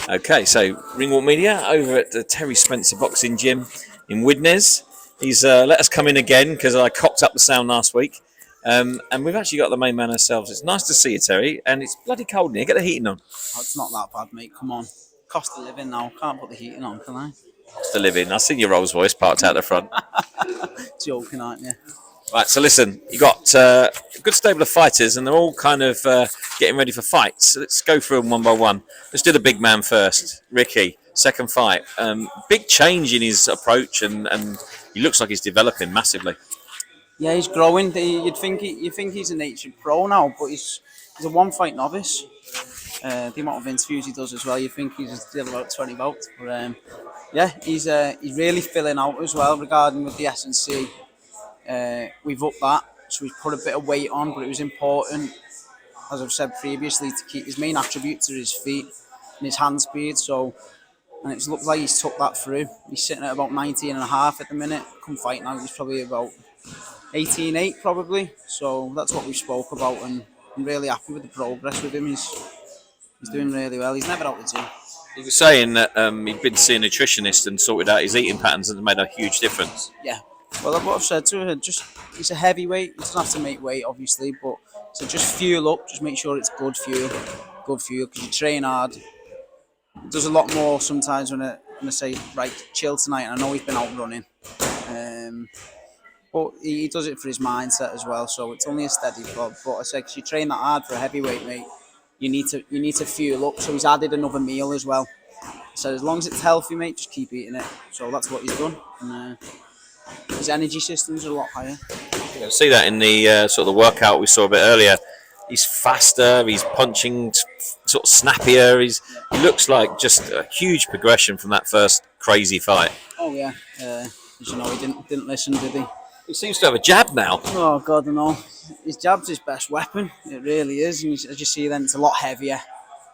Okay, so Ringwalk Media over at the Terry Spencer Boxing Gym in Widnes. He's let us come in again because I cocked up the sound last week. And we've actually got the main man ourselves. It's nice to see you, Terry, and it's bloody cold in here. Get the heating on. Oh, it's not that bad, mate. Come on. Cost of living now. Can't put the heating on, can I? To live in. I've seen your Rolls Royce parked out the front. Joking, aren't you? Right, so listen, you got a good stable of fighters, and they're all kind of getting ready for fights. So let's go through them one by one. Let's do the big man first. Ricky, second fight. Big change in his approach, and he looks like he's developing massively. Yeah, he's growing. You'd think he's a natured pro now, but he's a one-fight novice. The amount of interviews he does as well, you think he's still about 20 bouts. But yeah, he's really filling out as well regarding with the S&C. We've upped that, so we've put a bit of weight on, but it was important, as I've said previously, to keep his main attributes to his feet and his hand speed. So, and it's looked like he's took that through. He's sitting at about 19 and a half at the minute. Come fight now, he's probably about 18.8 probably. So that's what we spoke about, and I'm really happy with the progress with him. He's doing really well. He's never out the gym. He was saying that he'd been to see a nutritionist and sorted out his eating patterns, and it made a huge difference. Yeah. Well, what I've said to her, just he's a heavyweight. He doesn't have to make weight, obviously, but so just fuel up. Just make sure it's good fuel, because you train hard. It does a lot more sometimes when I say, right, chill tonight. And I know he's been out running, but he does it for his mindset as well. So it's only a steady club. But I said, because you train that hard for a heavyweight, mate, you need to fuel up. So he's added another meal as well. So as long as it's healthy, mate, just keep eating it. So that's what he's done. And, his energy systems are a lot higher. You can see that in the sort of the workout we saw a bit earlier. He's faster. He's punching sort of snappier. He looks like just a huge progression from that first crazy fight. Oh yeah, as you know, he didn't listen, did he? He seems to have a jab now. Oh God, I know. His jab's his best weapon. It really is. And as you see, then it's a lot heavier.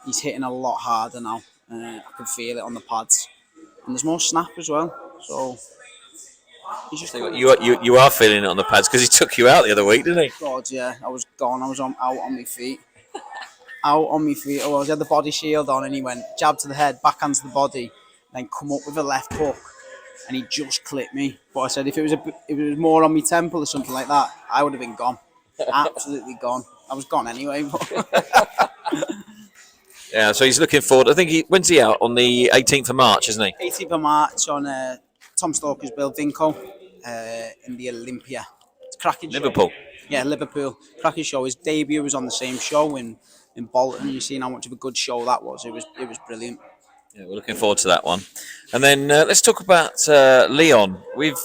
He's hitting a lot harder now. I can feel it on the pads, and there's more snap as well. So. You are feeling it on the pads because he took you out the other week, didn't he? God, yeah. I was gone. I was out on my feet. Out on my feet. Oh, I had the body shield on, and he went jab to the head, backhand to the body, then come up with a left hook, and he just clipped me. But I said if it was more on my temple or something like that, I would have been gone. Absolutely gone. I was gone anyway. Yeah, so he's looking forward. I think when's he out? On the 18th of March, isn't he? 18th of March on Tom Stalker's Bill Vinco in the Olympia. It's cracking Liverpool. Show. Yeah, Liverpool. Cracking show. His debut was on the same show in Bolton. You've seen how much of a good show that was. It was brilliant. Yeah, we're looking forward to that one. And then let's talk about Leon.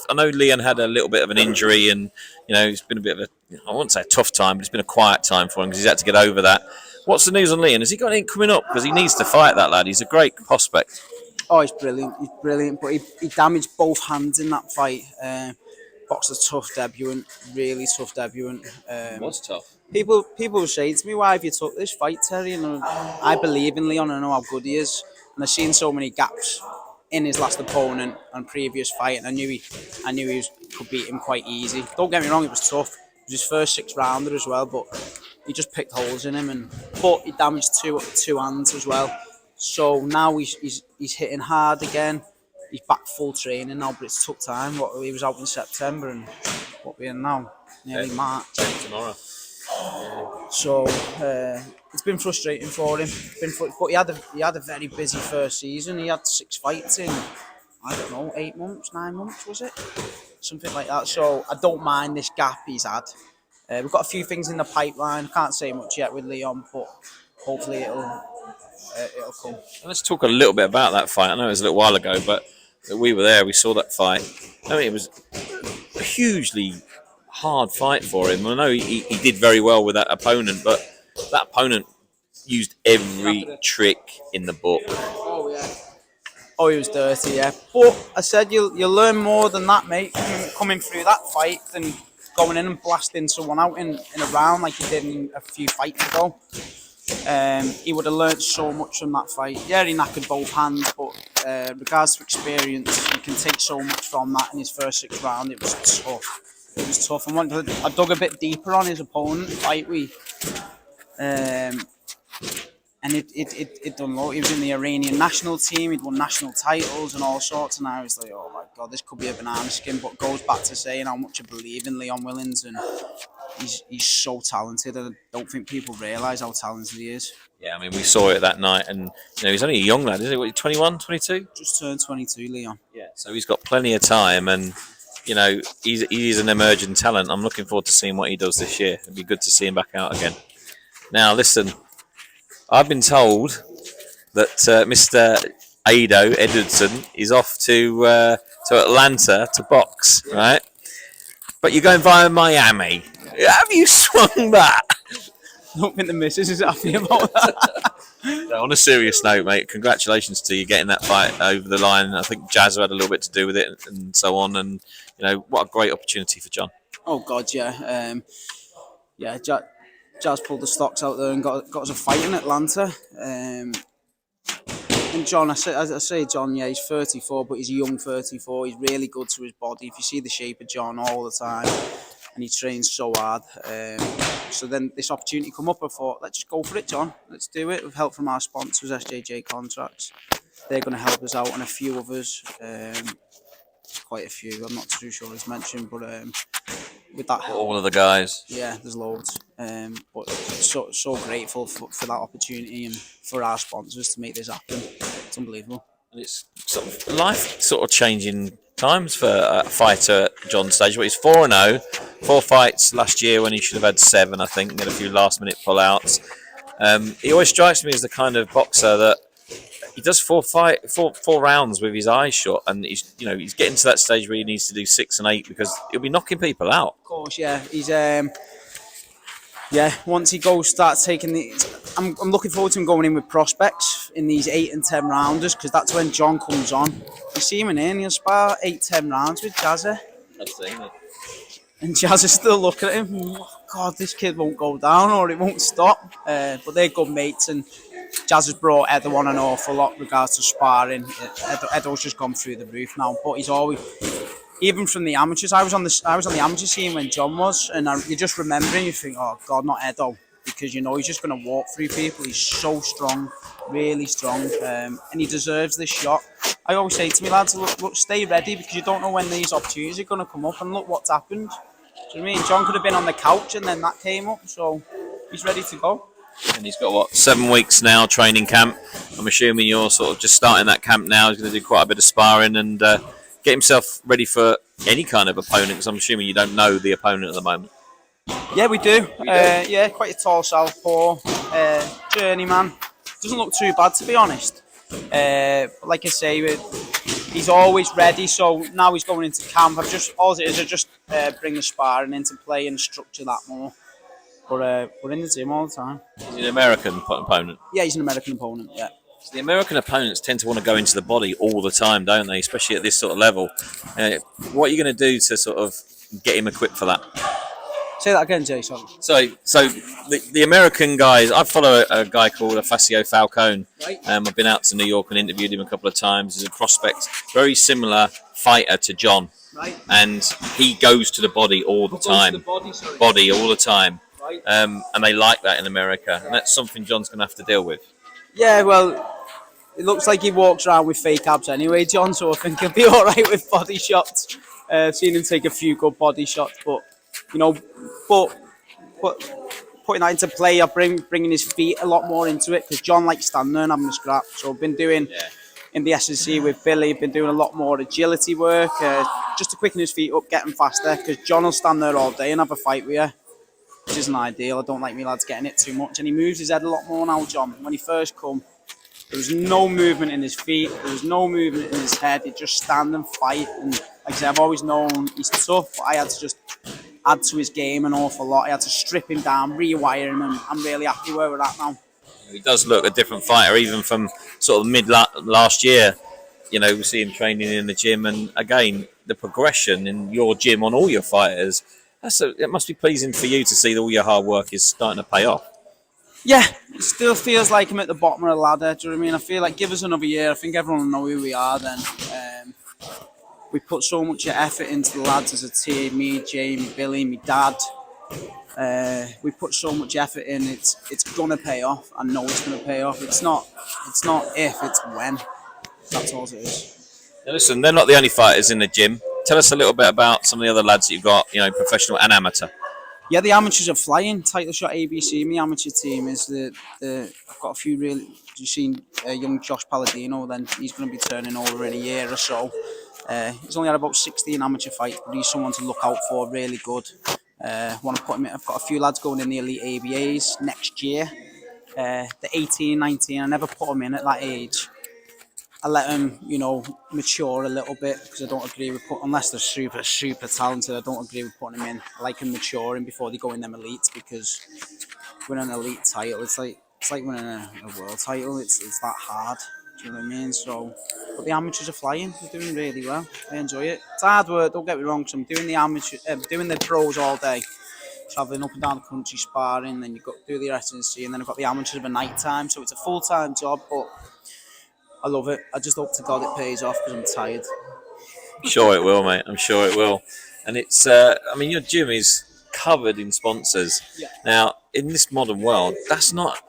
I know Leon had a little bit of an injury, and it's been a bit of I won't say a tough time, but it's been a quiet time for him because he's had to get over that. What's the news on Leon? Has he got anything coming up? Because he needs to fight that lad. He's a great prospect. Oh, he's brilliant. He's brilliant, but he damaged both hands in that fight. Boxed a tough debutant, really tough debutant. What's tough? People were saying to me, "Why have you took this fight, Terry?" And I believe in Leon. I know how good he is, and I've seen so many gaps in his last opponent and previous fight, and I knew he could beat him quite easy. Don't get me wrong, it was tough. It was his first 6-rounder as well, but he just picked holes in him, but he damaged two hands as well. So now he's hitting hard again. He's back full training now, but it's took time. He was out in September, and what we're in now, nearly March. Tomorrow. So it's been frustrating for him. But he had a very busy first season. He had 6 fights in, I don't know, 8 months, 9 months, was it? Something like that. So I don't mind this gap he's had. We've got a few things in the pipeline. Can't say much yet with Leon, but hopefully it'll come. Let's talk a little bit about that fight. I know it was a little while ago, but we were there. We saw that fight. I mean, it was a hugely hard fight for him. I know he did very well with that opponent, but that opponent used every trick in the book. Oh yeah. Oh, he was dirty, yeah. But I said you'll learn more than that, mate. Coming through that fight than going in and blasting someone out in a round like he did a few fights ago. He would have learnt so much from that fight. Yeah, he knackered both hands, but regards to experience, you can take so much from that in his first 6 rounds. It was tough. It was tough. I dug a bit deeper on his opponent fight week, and And it done low. He was in the Iranian national team. He'd won national titles and all sorts. And I was like, oh my God, this could be a banana skin. But goes back to saying how much I believe in Leon Willings, and he's so talented. And I don't think people realise how talented he is. Yeah, I mean, we saw it that night, and he's only a young lad, is he? What, 21, 22? Just turned 22, Leon. Yeah, so he's got plenty of time, and he's an emerging talent. I'm looking forward to seeing what he does this year. It'd be good to see him back out again. Now, listen, I've been told that Mr. Ado Edwardson is off to Atlanta to box, right? But you're going via Miami. Have you swung that? I don't think the missus is happy about that. No, on a serious note, mate, congratulations to you getting that fight over the line. I think Jazz had a little bit to do with it and so on. And, what a great opportunity for John. Oh, God, yeah. Jazz pulled the stocks out there and got us a fight in Atlanta. And John, I say John, yeah, he's 34, but he's a young 34. He's really good to his body. If you see the shape of John all the time, and he trains so hard. So then this opportunity come up, I thought, let's just go for it, John. Let's do it with help from our sponsors, SJJ Contracts. They're going to help us out, and a few others. Quite a few. I'm not too sure it's mentioned, but with that help, all of the guys. Yeah, there's loads. But so grateful for that opportunity and for our sponsors to make this happen. It's unbelievable. And it's sort of changing times for a fighter at John's stage. But he's 4-0, 4 fights last year when he should have had 7, I think. He had a few last minute pullouts. He always strikes me as the kind of boxer that he does 4 rounds with his eyes shut, and he's getting to that stage where he needs to do 6 and 8 because he'll be knocking people out. Of course, yeah. He's once he starts taking I'm looking forward to him going in with prospects in these 8 and 10 rounders, because that's when John comes on. You see him in here and he'll spar 8-10 rounds with Jazza. I've seen it. And Jazz is still looking at him. Oh, God, this kid won't go down or it won't stop. But they're good mates, and Jazz has brought Edo on an awful lot regards to sparring. Edo's just gone through the roof now, but he's always, even from the amateurs. I was on the amateur scene when John was, and you just remember him. You think, oh God, not Edo, because he's just going to walk through people. He's so strong, really strong, and he deserves this shot. I always say to me lads, look, stay ready, because you don't know when these opportunities are going to come up. And look what's happened. Do you know what I mean? John could have been on the couch and then that came up, so he's ready to go. And he's got 7 weeks now training camp. I'm assuming you're sort of just starting that camp now. He's going to do quite a bit of sparring and get himself ready for any kind of opponent, because I'm assuming you don't know the opponent at the moment. Yeah, we do. Yeah, quite a tall southpaw, journeyman. Doesn't look too bad, to be honest. Like I say, he's always ready. So now he's going into camp. I just bring the sparring into play and structure that more. But we're in the gym all the time. He's an American opponent. Yeah, he's an American opponent. Yeah. So the American opponents tend to want to go into the body all the time, don't they? Especially at this sort of level. What are you going to do to sort of get him equipped for that? Say that again, Jay. Sorry. So the American guys, I follow a guy called Facio Falcone. Right. I've been out to New York and interviewed him a couple of times. He's a prospect, very similar fighter to John. Right. And he goes to the body all the time. Body all the time. Right. And they like that in America. And that's something John's going to have to deal with. Yeah, well, it looks like he walks around with fake abs anyway, John, so I think he'll be all right with body shots. I've seen him take a few good body shots, but putting that into play, I'm bringing his feet a lot more into it, because John likes standing there and having a scrap. So I've been doing, in the S&C with Billy, been doing a lot more agility work, just to quicken his feet up, get him faster, because John will stand there all day and have a fight with you, which isn't ideal. I don't like me lads getting it too much. And he moves his head a lot more now, John. When he first come, there was no movement in his feet, there was no movement in his head. He'd just stand and fight. And like I said, I've always known he's tough, but I had to just add to his game an awful lot. I had to strip him down, rewire him, and I'm really happy where we're at now. He does look a different fighter, even from sort of mid last year. We see him training in the gym, and again, the progression in your gym on all your fighters, it must be pleasing for you to see that all your hard work is starting to pay off. Yeah, it still feels like I'm at the bottom of the ladder. Do you know what I mean? I feel like give us another year, I think everyone will know who we are then. We put so much effort into the lads as a team, me, Jamie, Billy, my dad. We put so much effort in. It's gonna pay off. I know it's gonna pay off. It's not if, it's when. That's all it is. Now listen, they're not the only fighters in the gym. Tell us a little bit about some of the other lads that you've got, professional and amateur. Yeah, the amateurs are flying. Title shot ABC. My amateur team is the. I've got a few really. You've seen young Josh Palladino. Then he's going to be turning over in a year or so. He's only had about 16 amateur fights, but he's someone to look out for. Really good. Want to put him in. I've got a few lads going in the elite ABAs next year. The 18, 19. I never put them in at that age. I let them, mature a little bit because I don't agree with unless they're super, super talented. I don't agree with putting them in. I like them maturing before they go in them elites because winning an elite title, it's like winning a world title. It's that hard. Do you know what I mean? So, but the amateurs are flying. They're doing really well. I enjoy it. It's hard work. Don't get me wrong. Cause I'm doing doing the pros all day, traveling up and down the country sparring. Then you've got to do the residency, and then I've got the amateurs of a night time. So it's a full time job, but I love it. I just hope to God it pays off because I'm tired. I'm sure it will, mate. I'm sure it will. And it's, your gym is covered in sponsors. Yeah. Now, in this modern world, that's not,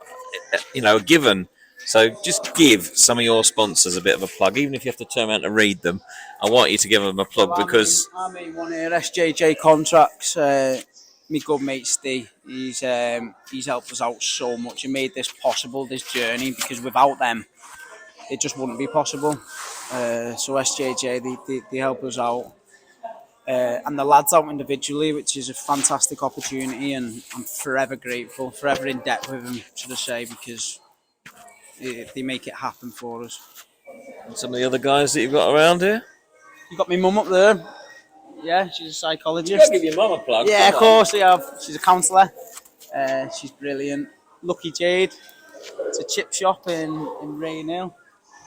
a given. So just give some of your sponsors a bit of a plug, even if you have to turn around to read them. I want you to give them a plug because I mean one here, SJJ Contracts. My good mate Steve, he's helped us out so much. He made this possible, this journey, because without them, it just wouldn't be possible. So SJJ, they help us out. And the lads out individually, which is a fantastic opportunity, and I'm forever grateful, forever in debt with them, should I say, because they make it happen for us. some of the other guys that you've got around here. You got my mum up there. Yeah, she's a psychologist. You gotta give your mum a plug. Yeah, of course I have. She's a counsellor. She's brilliant. Lucky Jade. It's a chip shop in Rainhill.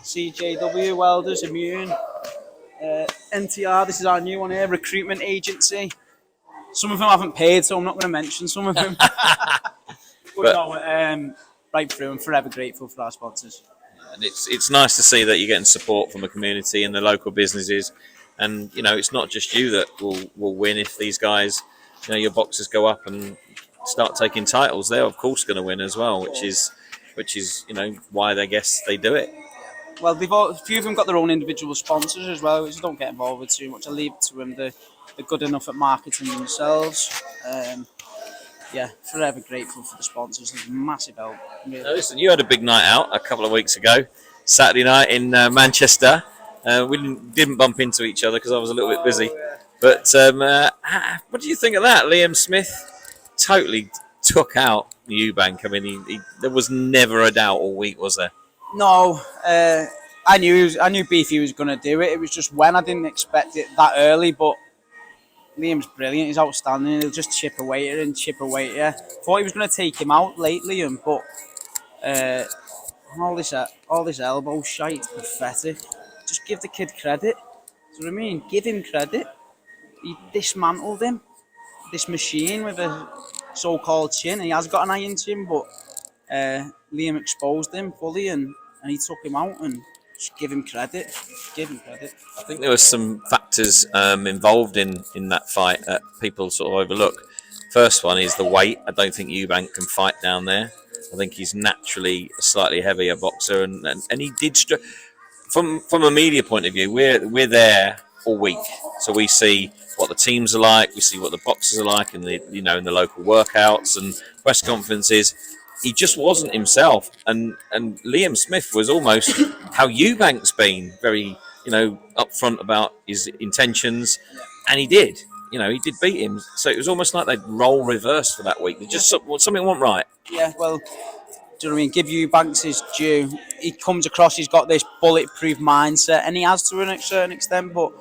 CJW Welders Immune. NTR. This is our new one here. Recruitment agency. Some of them haven't paid, so I'm not going to mention some of them. but no, right through. I'm forever grateful for our sponsors. And it's nice to see that you're getting support from the community and the local businesses. And it's not just you that will win if these guys, your boxers go up and start taking titles. They're of course going to win as well, which is why they guess they do it. Well, a few of them got their own individual sponsors as well, which I don't get involved with too much. I leave it to them. They're good enough at marketing themselves. Forever grateful for the sponsors. It's a massive help. Really. Now listen, you had a big night out a couple of weeks ago, Saturday night in Manchester. We didn't bump into each other because I was a little bit busy. But what do you think of that? Liam Smith totally took out Eubank. I mean, there was never a doubt all week, was there? No, I knew Beefy was going to do it. It was just when I didn't expect it that early. But Liam's brilliant. He's outstanding. He'll just chip away at it and chip away at it. Thought he was going to take him out late, Liam, but all this elbow shite, pathetic. Just give the kid credit. Do you know what I mean? Give him credit. He dismantled him. This machine with a so-called chin. And he has got an iron chin, but Liam exposed him fully and he took him out and just give him credit. Give him credit. I think there were some factors involved in that fight that people sort of overlook. First one is the weight. I don't think Eubank can fight down there. I think he's naturally a slightly heavier boxer, and he did. From a media point of view, we're there all week, so we see what the teams are like, we see what the boxers are like, in the in the local workouts and press conferences. He just wasn't himself, and Liam Smith was almost how Eubank's been, very upfront about his intentions, and he did. He did beat him, so it was almost like they'd role reversed for that week. They just something went right. Yeah, well, do you know what I mean? Give Eubanks his due. He comes across, he's got this bulletproof mindset, and he has to a certain extent, but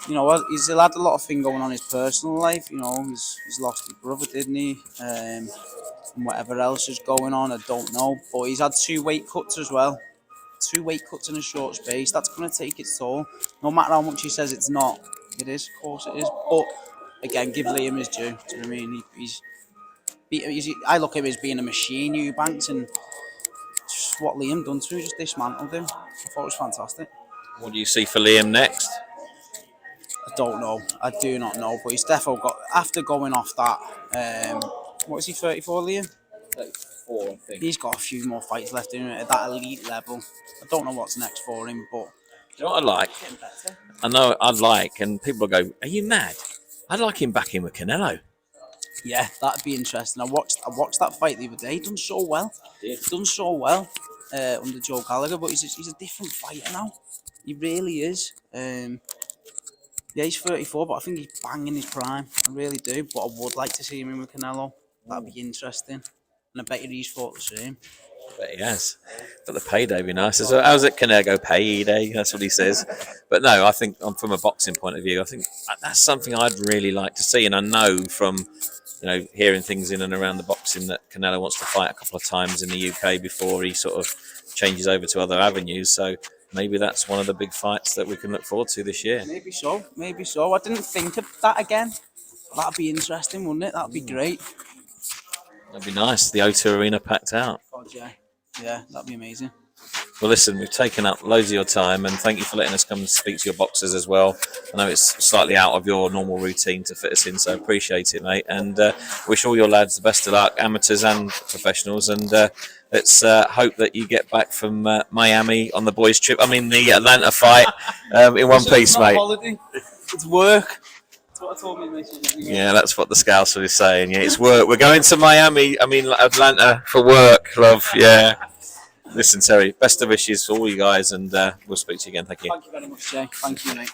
he's had a lot of things going on in his personal life. He's lost his brother, didn't he? And whatever else is going on, I don't know. But he's had 2 weight cuts as well. 2 weight cuts in a short space. That's going to take its toll. No matter how much he says it's not, it is. Of course it is. But again, give Liam his due. Do you know what I mean? I look at him as being a machine, Eubanks, and just what Liam done to him, just dismantled him. I thought it was fantastic. What do you see for Liam next? I don't know. I do not know. But he's definitely got, after going off that, What is he, 34, Liam? 34, I think. He's got a few more fights left in him at that elite level. I don't know what's next for him, but You know what I like? getting better. I know I'd like, and people go, "Are you mad?" I'd like him back in with Canelo. Yeah, that'd be interesting. I watched that fight the other day. He done so well. He's done so well under Joe Gallagher, but he's a different fighter now. He really is. Yeah, he's 34, but I think he's banging his prime. I really do. But I would like to see him in with Canelo. That'd be interesting. And I bet you he's fought the same. But he has. But the payday would be nice. So how's it Canelo payday? That's what he says. But no, I think from a boxing point of view, I think that's something I'd really like to see. And I know from hearing things in and around the boxing that Canelo wants to fight a couple of times in the UK before he sort of changes over to other avenues. So maybe that's one of the big fights that we can look forward to this year. Maybe so. Maybe so. I didn't think of that again. That'd be interesting, wouldn't it? That'd be great. That'd be nice. The O2 Arena packed out. God, yeah. Yeah, that'd be amazing. Well, listen, we've taken up loads of your time, and thank you for letting us come and speak to your boxers as well. I know it's slightly out of your normal routine to fit us in, so appreciate it, mate. And wish all your lads the best of luck, amateurs and professionals. And let's hope that you get back from Miami on the boys' trip. I mean, the Atlanta fight in one piece, mate. Holiday. It's work. That's what I told me. Yeah, that's what the Scouser is saying. Yeah, it's work. We're going to Miami. I mean, Atlanta for work, love. Yeah. Listen, Terry, best of wishes for all you guys, and we'll speak to you again. Thank you. Thank you very much, Jay. Thank you, mate.